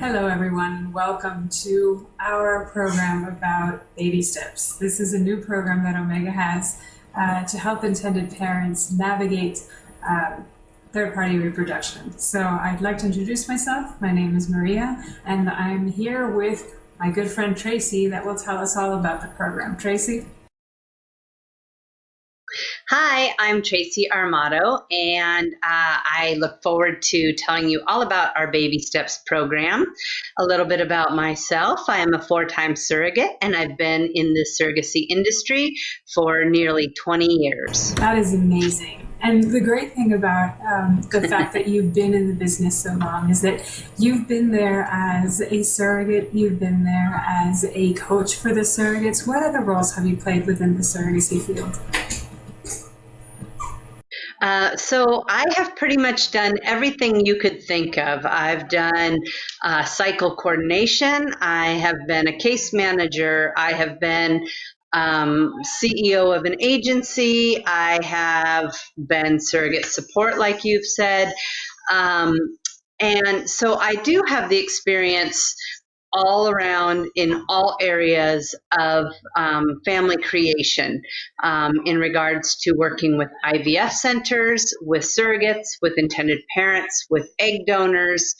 Hello, everyone. Welcome to our program about baby steps. This is a new program that Omega has to help intended parents navigate third-party reproduction. So I'd like to introduce myself. My name is Maria, and I'm here with my good friend Tracy that will tell us all about the program. Tracy? Hi, I'm Tracy Armato, and I look forward to telling you all about our Baby Steps program. A little bit about myself. I am a four-time surrogate, and I've been in the surrogacy industry for nearly 20 years. That is amazing. And the great thing about the fact that you've been in the business so long is that you've been there as a surrogate, you've been there as a coach for the surrogates. What other roles have you played within the surrogacy field? So I have pretty much done everything you could think of. I've done cycle coordination. I have been a case manager. I have been CEO of an agency. I have been surrogate support, like you've said. And so I do have the experience all around in all areas of family creation in regards to working with IVF centers, with surrogates, with intended parents, with egg donors,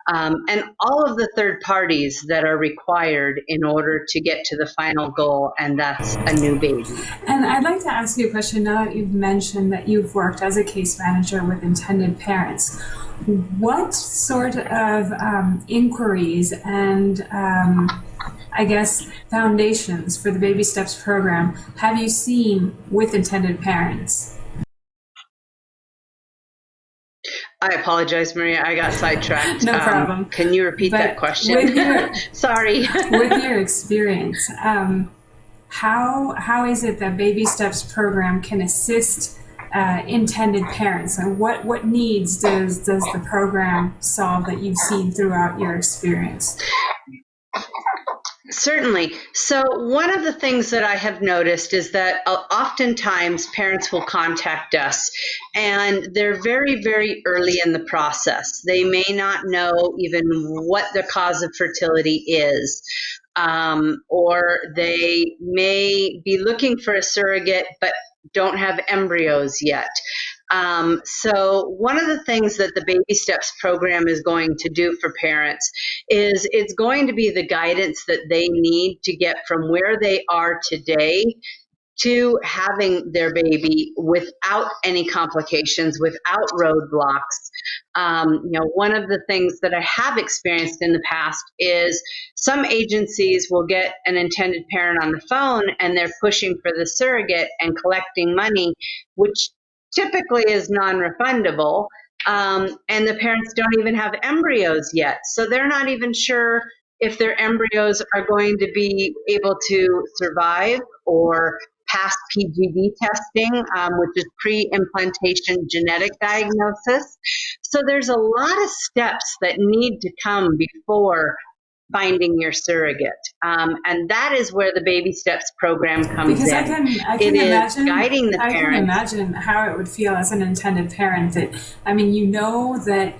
and all of the third parties that are required in order to get to the final goal, and that's a new baby. And I'd like to ask you a question now that you've mentioned that you've worked as a case manager with intended parents. What sort of inquiries and I guess foundations for the Baby Steps program have you seen with intended parents? I apologize, Maria. I got sidetracked. No problem. Can you repeat that question? Sorry. With your experience, how is it that Baby Steps program can assist intended parents, and what needs does the program solve that you've seen throughout your experience? Certainly. So one of the things that I have noticed is that oftentimes parents will contact us and they're very, very early in the process. They may not know even what the cause of fertility is. Or they may be looking for a surrogate but don't have embryos yet. So one of the things that the Baby Steps program is going to do for parents is it's going to be the guidance that they need to get from where they are today to having their baby without any complications, without roadblocks. One of the things that I have experienced in the past is some agencies will get an intended parent on the phone and they're pushing for the surrogate and collecting money, which typically is non-refundable. And the parents don't even have embryos yet. So they're not even sure if their embryos are going to be able to survive or pass PGD testing, which is pre-implantation genetic diagnosis. So there's a lot of steps that need to come before finding your surrogate. And that is where the Baby Steps program comes because in. I can imagine, guiding the parents. I can imagine how it would feel as an intended parent that, you know that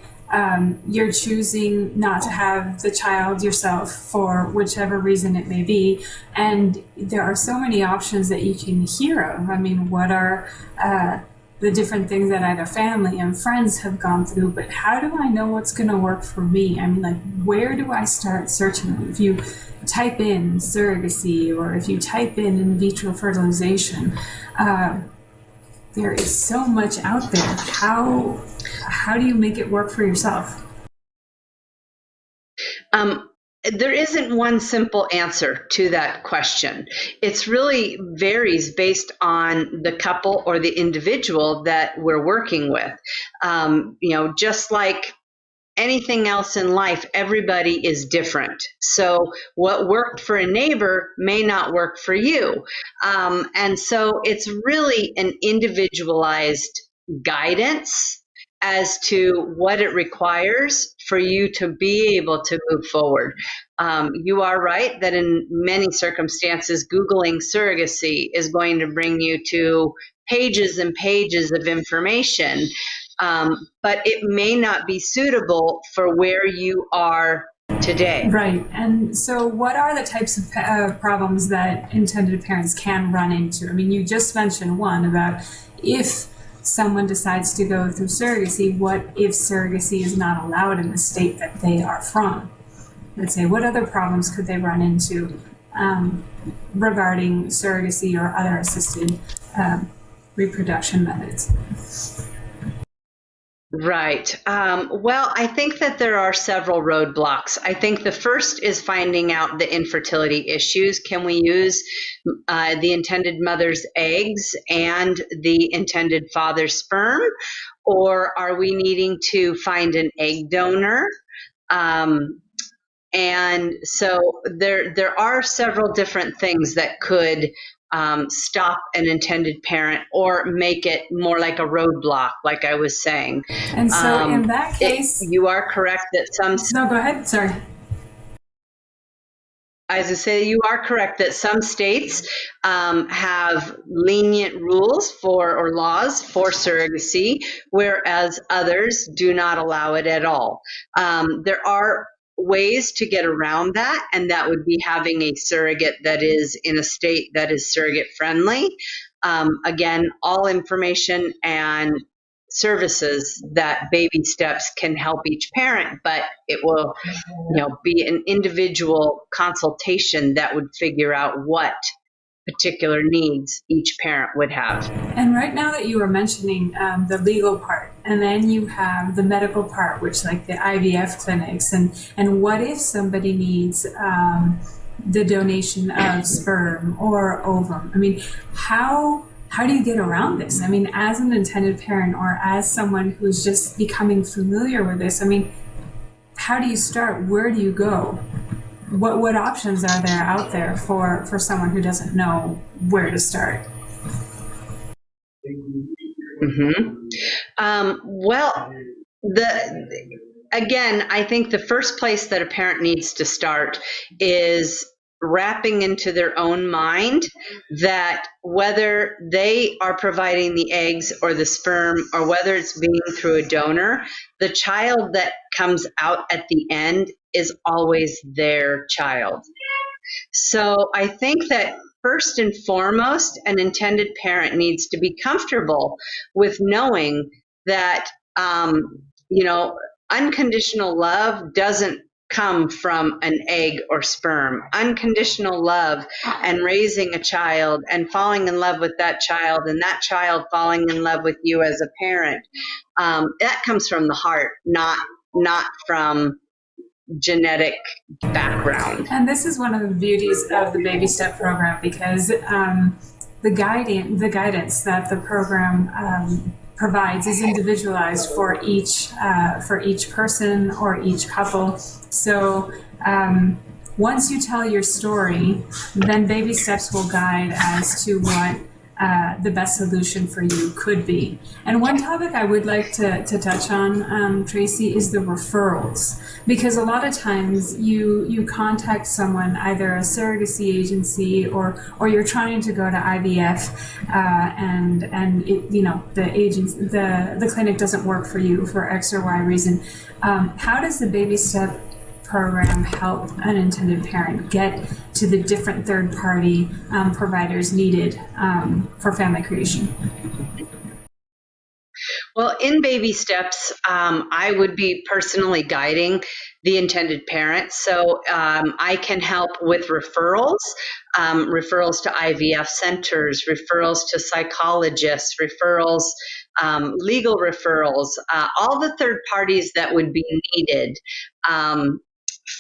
you're choosing not to have the child yourself for whichever reason it may be. And there are so many options that you can hear of. What are the different things that either family and friends have gone through, but how do I know what's going to work for me? Where do I start searching? If you type in surrogacy or if you type in vitro fertilization, there is so much out there. How do you make it work for yourself? There isn't one simple answer to that question. It's really varies based on the couple or the individual that we're working with. Just like anything else in life, everybody is different. So what worked for a neighbor may not work for you. And so it's really an individualized guidance as to what it requires for you to be able to move forward. You are right that in many circumstances, Googling surrogacy is going to bring you to pages and pages of information, but it may not be suitable for where you are today. Right. And so, what are the types of problems that intended parents can run into? I mean, you just mentioned one about if someone decides to go through surrogacy, what if surrogacy is not allowed in the state that they are from? Let's say, what other problems could they run into regarding surrogacy or other assisted reproduction methods? Right. Well, I think that there are several roadblocks. I think the first is finding out the infertility issues. Can we use the intended mother's eggs and the intended father's sperm? Or are we needing to find an egg donor? And so there are several different things that could stop an intended parent or make it more like a roadblock, like I was saying. And so, in that case, you are correct that some. No, go ahead. Sorry. As I say, you are correct that some states have lenient rules for or laws for surrogacy, whereas others do not allow it at all. There are ways to get around that, and that would be having a surrogate that is in a state that is surrogate friendly. Again, all information and services that Baby Steps can help each parent, but it will, be an individual consultation that would figure out what particular needs each parent would have. And right now that you were mentioning the legal part, and then you have the medical part, which like the IVF clinics, and what if somebody needs the donation of sperm or ovum? I mean, how do you get around this? I mean, as an intended parent or as someone who's just becoming familiar with this, I mean, how do you start? Where do you go? What options are there out there for someone who doesn't know where to start? Well, again, I think the first place that a parent needs to start is wrapping into their own mind that whether they are providing the eggs or the sperm or whether it's being through a donor, the child that comes out at the end is always their child. So I think that first and foremost, an intended parent needs to be comfortable with knowing that, unconditional love doesn't come from an egg or sperm. Unconditional love and raising a child and falling in love with that child and that child falling in love with you as a parent, that comes from the heart, not from genetic background. And this is one of the beauties of the Baby Step program, because the guidance that the program provides is individualized for each person or each couple. So once you tell your story, then Baby Steps will guide as to what the best solution for you could be. And one topic I would like to touch on, Tracy, is the referrals. Because a lot of times you contact someone, either a surrogacy agency or you're trying to go to IVF, and it, the clinic doesn't work for you for X or Y reason. How does the Baby Step program help an intended parent get to the different third-party providers needed for family creation? Well, in Baby Steps, I would be personally guiding the intended parents. So I can help with referrals, referrals to IVF centers, referrals to psychologists, referrals, legal referrals, all the third parties that would be needed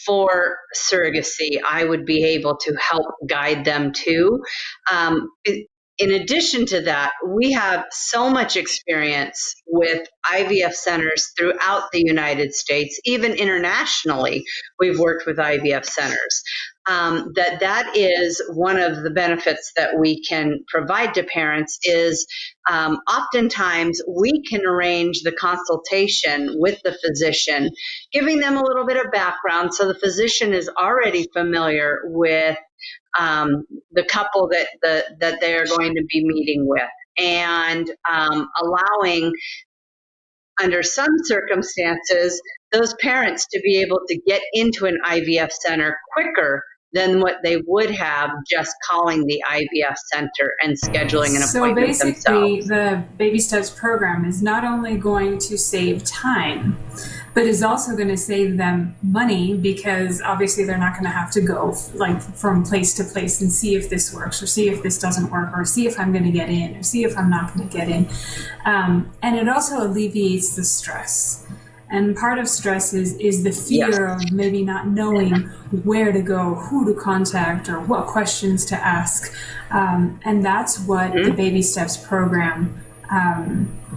for surrogacy, I would be able to help guide them to. In addition to that, we have so much experience with IVF centers throughout the United States, even internationally. We've worked with IVF centers. That is one of the benefits that we can provide to parents is oftentimes we can arrange the consultation with the physician, giving them a little bit of background so the physician is already familiar with the couple that they're going to be meeting with, and allowing, under some circumstances, those parents to be able to get into an IVF center quicker than what they would have just calling the IVF center and scheduling an So appointment basically, themselves. the Baby Steps program is not only going to save time, but is also going to save them money, because obviously they're not going to have to go like from place to place and see if this works or see if this doesn't work or see if I'm going to get in or see if I'm not going to get in. And it also alleviates the stress. And part of stress is the fear of maybe not knowing where to go, who to contact, or what questions to ask. And that's what the Baby Steps program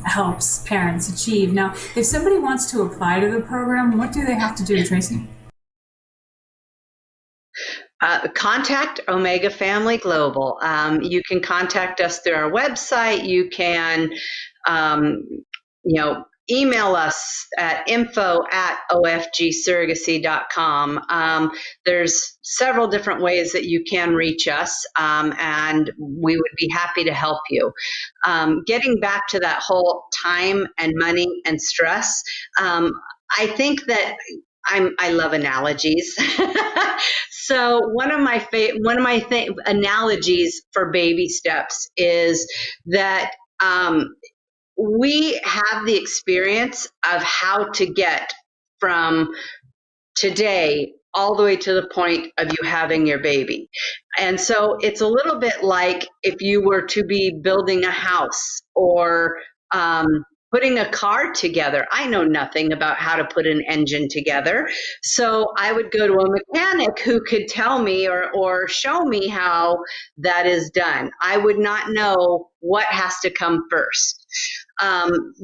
helps parents achieve. Now, if somebody wants to apply to the program, what do they have to do, Tracy? Contact Omega Family Global. You can contact us through our website. You can, email us at info@ofgsurrogacy.com. There's several different ways that you can reach us, and we would be happy to help you. Getting back to that whole time and money and stress, I think that I love analogies. So one of my analogies for baby steps is that we have the experience of how to get from today all the way to the point of you having your baby. And so it's a little bit like if you were to be building a house or putting a car together. I know nothing about how to put an engine together. So I would go to a mechanic who could tell me or show me how that is done. I would not know what has to come first.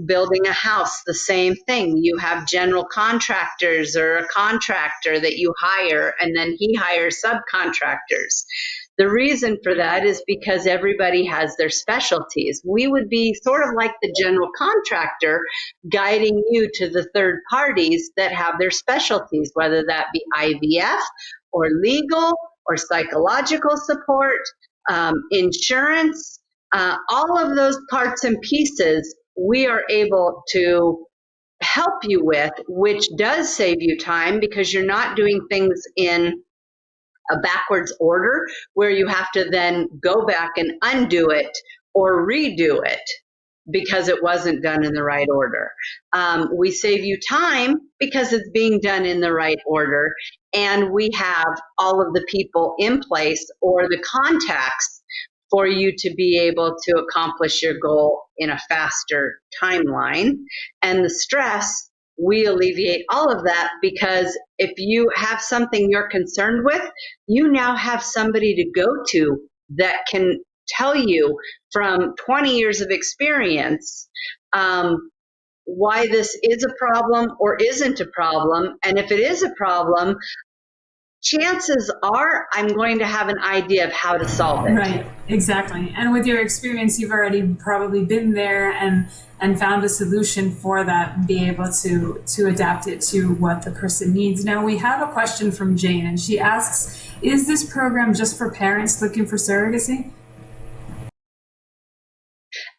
Building a house, the same thing. You have general contractors or a contractor that you hire, and then he hires subcontractors. The reason for that is because everybody has their specialties. We would be sort of like the general contractor guiding you to the third parties that have their specialties, whether that be IVF or legal or psychological support, insurance, all of those parts and pieces we are able to help you with, which does save you time because you're not doing things in a backwards order where you have to then go back and undo it or redo it because it wasn't done in the right order. We save you time because it's being done in the right order, and we have all of the people in place or the contacts for you to be able to accomplish your goal in a faster timeline. And the stress, we alleviate all of that because if you have something you're concerned with, you now have somebody to go to that can tell you from 20 years of experience why this is a problem or isn't a problem. And if it is a problem, chances are I'm going to have an idea of how to solve it. Right, exactly. And with your experience, you've already probably been there and found a solution for that and be able to adapt it to what the person needs. Now, we have a question from Jane, and she asks, is this program just for parents looking for surrogacy?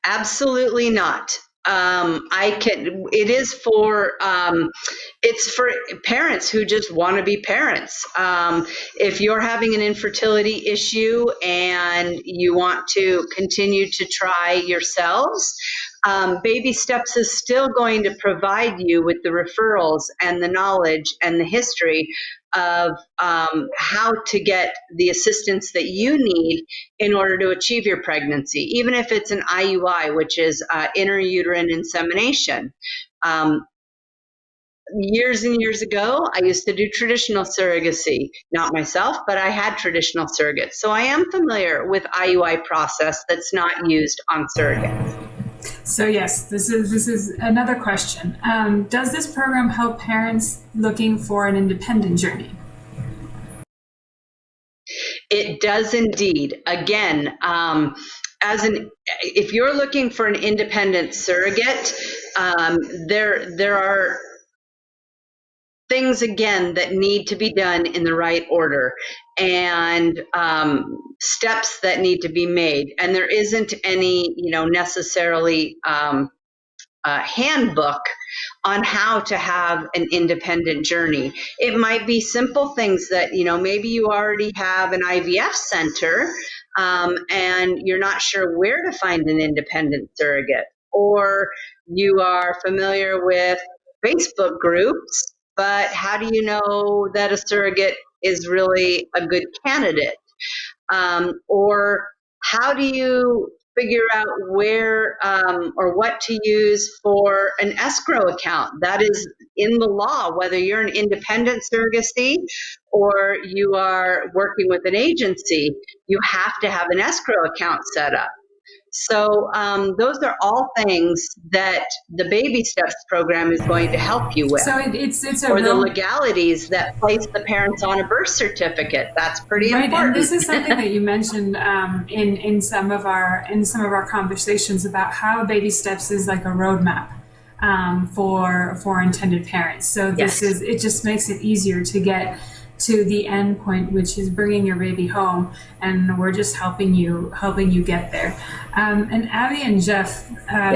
Absolutely not. It is for, it's for parents who just want to be parents. If you're having an infertility issue and you want to continue to try yourselves, Baby Steps is still going to provide you with the referrals and the knowledge and the history of how to get the assistance that you need in order to achieve your pregnancy, even if it's an IUI, which is intrauterine insemination. Years and years ago, I used to do traditional surrogacy, not myself, but I had traditional surrogates. So I am familiar with IUI process that's not used on surrogates. So yes, this is another question. Does this program help parents looking for an independent journey? It does indeed. Again, if you're looking for an independent surrogate, there are things again that need to be done in the right order and steps that need to be made. And there isn't any, necessarily handbook on how to have an independent journey. It might be simple things that, maybe you already have an IVF center, and you're not sure where to find an independent surrogate, or you are familiar with Facebook groups, but how do you know that a surrogate is really a good candidate? Or how do you figure out where or what to use for an escrow account? That is in the law, whether you're an independent surrogacy or you are working with an agency, you have to have an escrow account set up. So those are all things that the Baby Steps program is going to help you with. So it's or the legalities that place the parents on a birth certificate. That's pretty important. And this is something that you mentioned in some of our conversations about how Baby Steps is like a roadmap for intended parents. So it just makes it easier to get to the end point, which is bringing your baby home, and we're just helping you get there. And Abby and Jeff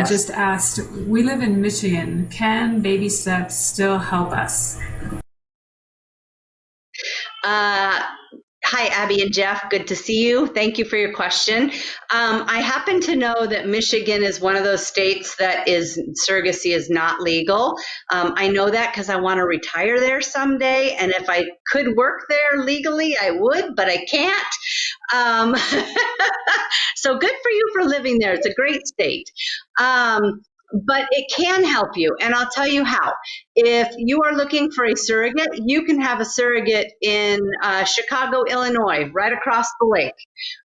just asked, we live in Michigan, can Baby Steps still help us? Hi, Abby and Jeff. Good to see you. Thank you for your question. I happen to know that Michigan is one of those states that surrogacy is not legal. I know that because I want to retire there someday, and if I could work there legally, I would, but I can't. So good for you for living there. It's a great state. But it can help you, and I'll tell you how. If you are looking for a surrogate, you can have a surrogate in Chicago, Illinois, right across the lake.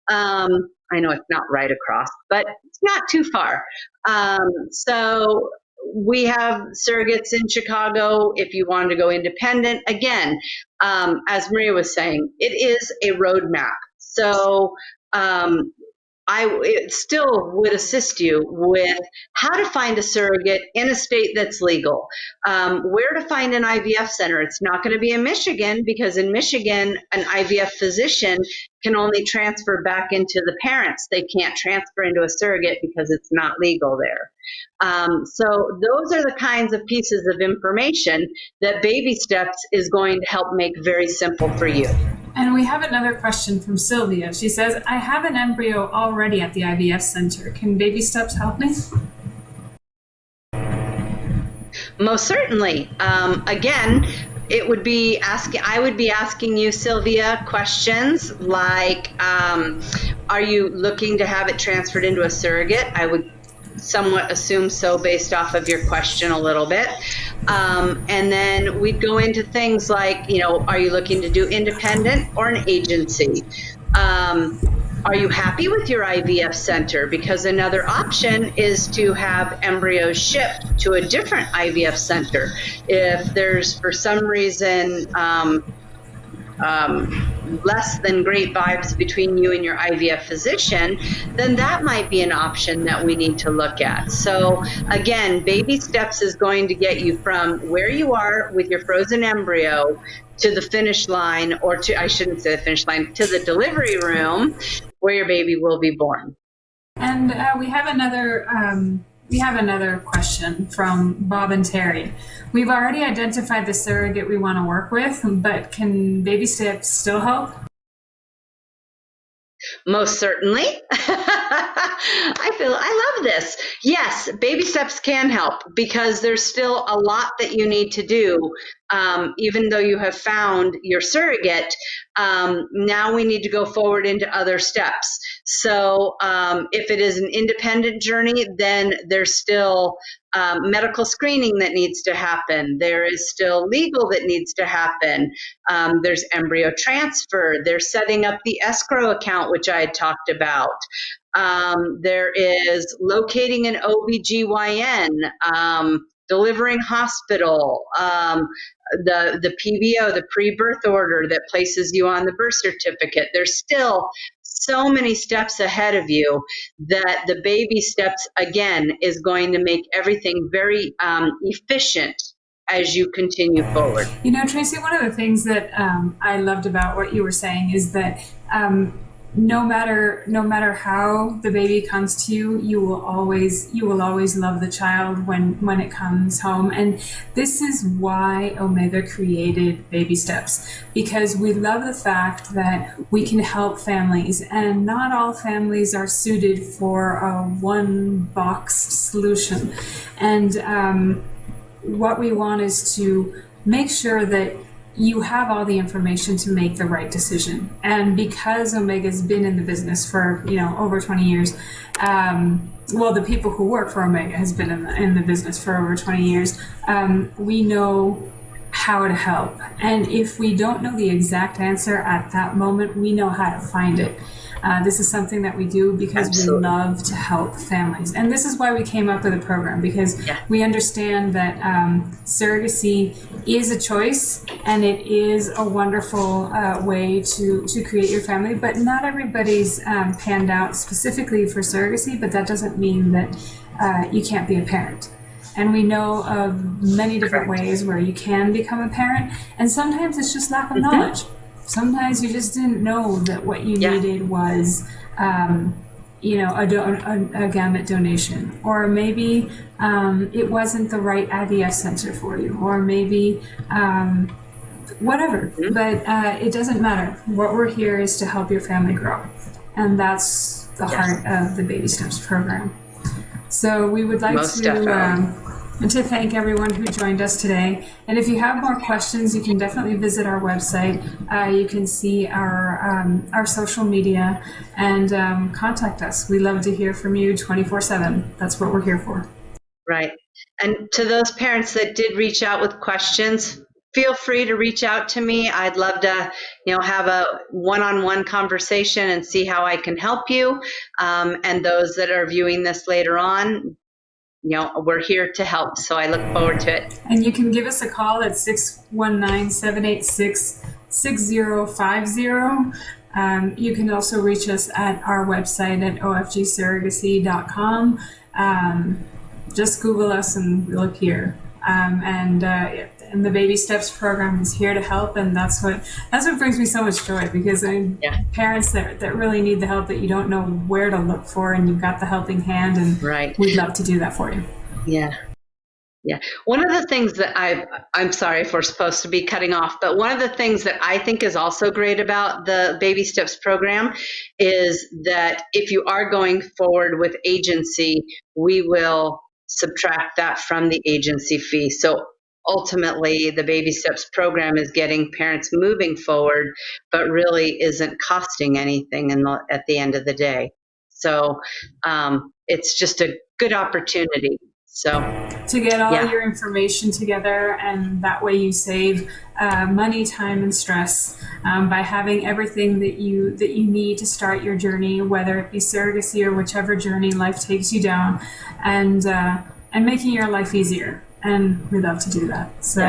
I know it's not right across, but it's not too far. So we have surrogates in Chicago if you wanted to go independent. Again, as Maria was saying, it is a roadmap. So it still would assist you with how to find a surrogate in a state that's legal, where to find an IVF center. It's not going to be in Michigan, because in Michigan, an IVF physician can only transfer back into the parents. They can't transfer into a surrogate because it's not legal there. So those are the kinds of pieces of information that Baby Steps is going to help make very simple for you. And we have another question from Sylvia. She says, I have an embryo already at the IVF center. Can Baby Steps help me? Most certainly. Again, I would be asking you, Sylvia, questions like, are you looking to have it transferred into a surrogate? I would somewhat assume so based off of your question a little bit. And then we'd go into things like, are you looking to do independent or an agency? Are you happy with your IVF center? Because another option is to have embryos shipped to a different IVF center. If there's, for some reason, less than great vibes between you and your IVF physician, then that might be an option that we need to look at. So again, Baby Steps is going to get you from where you are with your frozen embryo to the finish line, or I shouldn't say the finish line, to the delivery room where your baby will be born. And we have another question from Bob and Terry. We've already identified the surrogate we want to work with, but can Baby Steps still help? Most certainly. I love this. Yes, Baby Steps can help, because there's still a lot that you need to do. Even though you have found your surrogate, now we need to go forward into other steps. So if it is an independent journey, then there's still medical screening that needs to happen. There is still legal that needs to happen. There's embryo transfer. There's setting up the escrow account, which I had talked about. There is locating an OBGYN, delivering hospital, the PBO, the pre-birth order that places you on the birth certificate. There's still so many steps ahead of you that the Baby Steps, again, is going to make everything very efficient as you continue forward. Tracy, one of the things that I loved about what you were saying is that no matter how the baby comes to you, you will always love the child when it comes home. And this is why Omega created Baby Steps, because we love the fact that we can help families, and not all families are suited for a one box solution. And what we want is to make sure that you have all the information to make the right decision. And because Omega's been in the business for over 20 years, the people who work for Omega has been in the business for over 20 years, we know how to help. And if we don't know the exact answer at that moment, we know how to find it. This is something that we do because Absolutely. we love to help families. And this is why we came up with a program, because we understand that surrogacy is a choice, and it is a wonderful way to create your family. But not everybody's panned out specifically for surrogacy, but that doesn't mean that you can't be a parent. And we know of many different ways where you can become a parent, and sometimes it's just lack of knowledge. Sometimes you just didn't know that what you needed was, a gamete donation, or maybe it wasn't the right IVF center for you, or maybe whatever. But it doesn't matter. What we're here is to help your family grow, and that's the heart of the Baby Steps program. So we would like to thank everyone who joined us today. And if you have more questions, you can definitely visit our website. You can see our social media and contact us. We love to hear from you 24/7. That's what we're here for. Right. And to those parents that did reach out with questions, feel free to reach out to me. I'd love to, have a one-on-one conversation and see how I can help you. And those that are viewing this later on, we're here to help. So I look forward to it. And you can give us a call at 619-786-6050. You can also reach us at our website at ofgsurrogacy.com. Just Google us and we'll appear. And the Baby Steps program is here to help, and that's what brings me so much joy, because parents that really need the help, that you don't know where to look for, and you've got the helping hand, and we'd love to do that for you. Yeah. One of the things that I'm sorry if we're supposed to be cutting off, but one of the things that I think is also great about the Baby Steps program is that if you are going forward with agency, we will subtract that from the agency fee. So ultimately, the Baby Steps program is getting parents moving forward, but really isn't costing anything at the end of the day. So it's just a good opportunity. So to get all your information together, and that way you save money, time, and stress by having everything that you need to start your journey, whether it be surrogacy or whichever journey life takes you down, and making your life easier. And we love to do that. So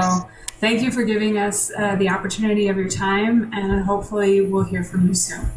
thank you for giving us the opportunity of your time, and hopefully we'll hear from you soon.